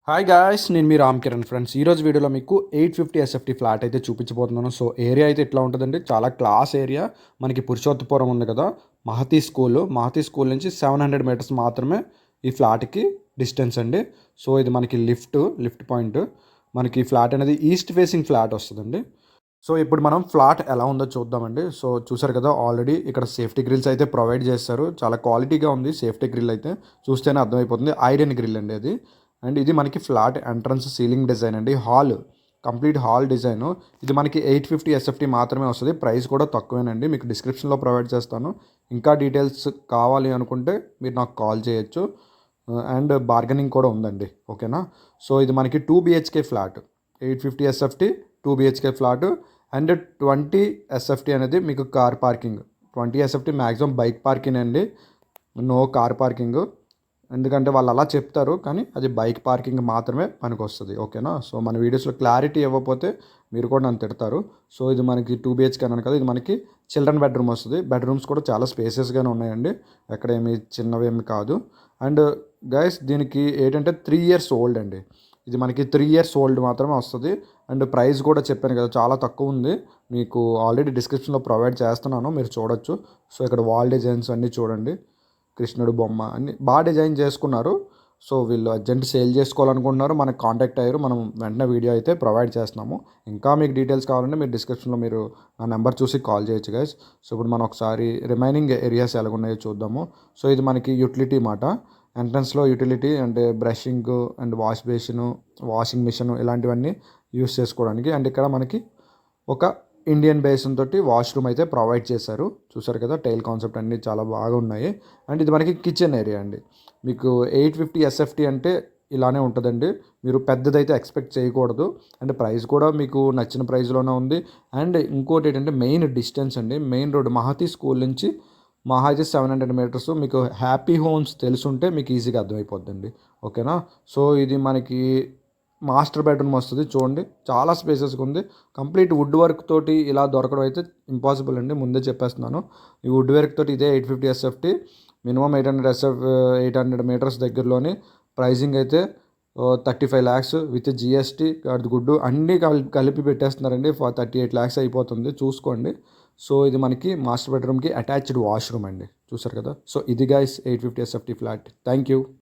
Hi guys, నేను మీ Ram Kiran friends. ఈరోజు వీడియోలో మీకు 850 ఎస్ఎఫ్టీ ఫ్లాట్ అయితే చూపించబోతున్నాను. సో ఏరియా అయితే ఇట్లా ఉంటుందండి, చాలా క్లాస్ ఏరియా. మనకి పురుషోత్తపురం ఉంది కదా, మహతి స్కూల్ నుంచి 700 మీటర్స్ మాత్రమే ఈ ఫ్లాట్కి డిస్టెన్స్ అండి. సో ఇది మనకి లిఫ్ట్ పాయింట్. మనకి ఫ్లాట్ అనేది ఈస్ట్ ఫేసింగ్ ఫ్లాట్ వస్తుందండి. సో ఇప్పుడు మనం ఫ్లాట్ ఎలా ఉందో చూద్దామండి. సో చూసారు కదా, ఆల్రెడీ ఇక్కడ సేఫ్టీ గ్రిల్స్ అయితే ప్రొవైడ్ చేస్తారు. చాలా క్వాలిటీగా ఉంది సేఫ్టీ గ్రిల్ అయితే, చూస్తేనే అర్థమైపోతుంది. ఐరన్ గ్రిల్ అండి అది. అండ్ ఇది మనకి ఫ్లాట్ ఎంట్రన్స్ సీలింగ్ డిజైన్ అండి. Complete hall design. ఇది మనకి 850 ఎస్ఎఫ్టీ మాత్రమే వస్తుంది. ప్రైస్ కూడా తక్కువేనండి, మీకు డిస్క్రిప్షన్లో ప్రొవైడ్ చేస్తాను. ఇంకా డీటెయిల్స్ కావాలి అనుకుంటే మీరు నాకు కాల్ చేయొచ్చు. అండ్ బార్గెనింగ్ కూడా ఉందండి, ఓకేనా. సో ఇది మనకి 2 BHK flat, 850 SFT 2 BHK flat. And 20 SFT అనేది మీకు car parking. 20 SFT maximum bike parking అండి, నో కార్ పార్కింగ్. ఎందుకంటే వాళ్ళు అలా చెప్తారు, కానీ అది బైక్ పార్కింగ్ మాత్రమే పనికి వస్తుంది, ఓకేనా. సో మన వీడియోస్లో క్లారిటీ ఇవ్వకపోతే మీరు కూడా నన్ను తిడతారు. సో ఇది మనకి 2 బిహెచ్కే అన్నాను కదా, ఇది మనకి చిల్డ్రన్ బెడ్రూమ్ వస్తుంది. బెడ్రూమ్స్ కూడా చాలా స్పేసెస్గానే ఉన్నాయండి, ఎక్కడేమి చిన్నవేమి కాదు. అండ్ గైస్ దీనికి ఏంటంటే 3 ఇయర్స్ ఓల్డ్ అండి. ఇది మనకి 3 ఇయర్స్ ఓల్డ్ మాత్రమే వస్తుంది. అండ్ ప్రైస్ కూడా చెప్పాను కదా, చాలా తక్కువ ఉంది. మీకు ఆల్రెడీ డిస్క్రిప్షన్లో ప్రొవైడ్ చేస్తున్నాను, మీరు చూడొచ్చు. సో ఇక్కడ వాల్ డిజైన్స్ అన్నీ చూడండి, కృష్ణుడు బొమ్మ అన్ని బాగా డిజైన్ చేసుకున్నారు. సో వీళ్ళు అర్జెంట్ సేల్ చేసుకోవాలనుకుంటున్నారు, మనకు కాంటాక్ట్ అయ్యారు. మనం వెంటనే వీడియో అయితే ప్రొవైడ్ చేస్తున్నాము. ఇంకా మీకు డీటెయిల్స్ కావాలంటే మీరు డిస్క్రిప్షన్లో మీరు నా నెంబర్ చూసి కాల్ చేయొచ్చు గైస్. సో ఇప్పుడు మనం ఒకసారి రిమైనింగ్ ఏరియాస్ ఎలాగున్నాయో చూద్దాము. సో ఇది మనకి యూటిలిటీ మాట. ఎంట్రన్స్లో యూటిలిటీ అంటే brushing and wash basin, washing machine ఇలాంటివన్నీ యూస్ చేసుకోవడానికి. అండ్ ఇక్కడ మనకి ఒక ఇండియన్ బేసిన్ తోటి వాష్రూమ్ అయితే ప్రొవైడ్ చేశారు. చూసారు కదా, టైల్ కాన్సెప్ట్ అన్నీ చాలా బాగా ఉన్నాయి. అండ్ ఇది మనకి కిచెన్ ఏరియా అండి. మీకు 850 ఎస్ఎఫ్టీ అంటే ఇలానే ఉంటుందండి, మీరు పెద్దదైతే ఎక్స్పెక్ట్ చేయకూడదు. అండ్ ప్రైస్ కూడా మీకు నచ్చిన ప్రైస్లోనే ఉంది. అండ్ ఇంకోటి ఏంటంటే మెయిన్ డిస్టెన్స్ అండి, మెయిన్ రోడ్ మహతి స్కూల్ నుంచి మహా అయితే 700 మీటర్స్. మీకు హ్యాపీ హోమ్స్ తెలుసుంటే మీకు ఈజీగా అర్థమైపోద్దండి, ఓకేనా. సో ఇది మనకి మాస్టర్ బెడ్రూమ్ వస్తుంది. చూడండి చాలా స్పేసెస్గా ఉంది. కంప్లీట్ వుడ్ వర్క్ తోటి ఇలా దొరకడం అయితే ఇంపాసిబుల్ అండి, ముందే చెప్పేస్తున్నాను. ఈ వుడ్ వర్క్ తోటి ఇదే 850 ఎస్ఎఫ్టీ, మినిమం 800 మీటర్స్ దగ్గరలోని. ప్రైజింగ్ అయితే 35 lakhs విత్ జిఎస్టీ అది గుడ్డు అన్నీ కలిపి పెట్టేస్తున్నారండి. 38 lakhs అయిపోతుంది, చూసుకోండి. సో ఇది మనకి మాస్టర్ బెడ్రూమ్కి అటాచ్డ్ వాష్రూమ్ అండి, చూసారు కదా. సో ఇది guys 850 SFT flat. Thank you.